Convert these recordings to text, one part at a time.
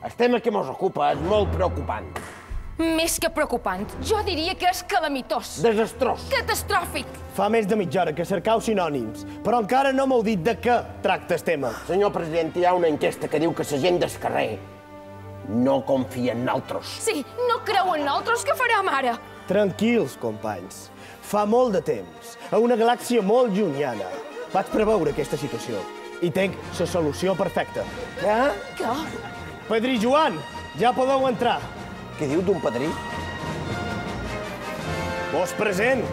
El tema que mos ocupa és molt preocupant. Més que preocupant, jo diria que és calamitós. Desastrós. Catastròfic. Fa més de mitja hora que cercau sinònims, però encara no m'heu dit de què tracta el tema. Senyor president, hi ha una enquesta que diu que la gent del carrer no confia en nosaltres. Sí, no creu en nosaltres, què farem ara? Tranquils, companys. Fa molt de temps, a una galàxia molt llunyana, vaig preveure aquesta situació i tenc la solució perfecta. Què? Padrí Joan, ja podeu entrar. Què diu d'un padrí? Vos present,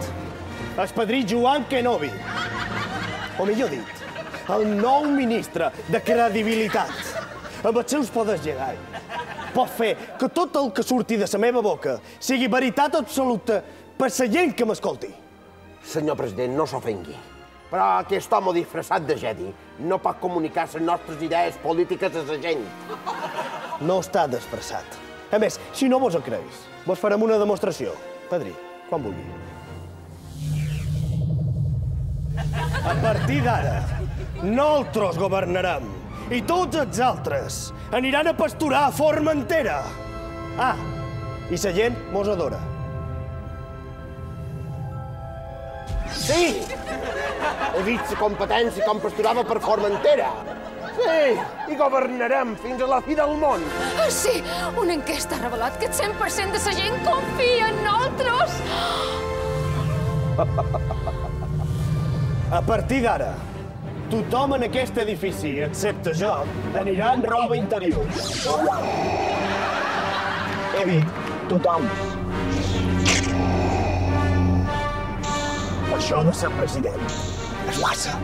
el padrí Joan Kenobi. O millor dit, el nou ministre de credibilitat. Amb els seus poders gegant, pot fer que tot el que surti de la meva boca sigui veritat absoluta per la gent que m'escolti. Senyor president, no s'ofengui, però aquest home disfressat de Jedi no pot comunicar les nostres idees polítiques a la gent. No està disfressat. A més, si no vos ho creus, vos farem una demostració. Padrí, quan vulgui. A partir d'ara, nosaltres governarem i tots els altres aniran a pasturar a Formentera. Ah, i la gent mos adora. Sí! He vist la competència com pasturava per Formentera. Sí, i governarem fins a la fi del món. Sí, una enquesta ha revelat que el 100% de la gent confia en nosaltres. A partir d'ara, tothom en aquest edifici, excepte jo, anirà en roba interior. He dit tothom. Això de ser president és massa.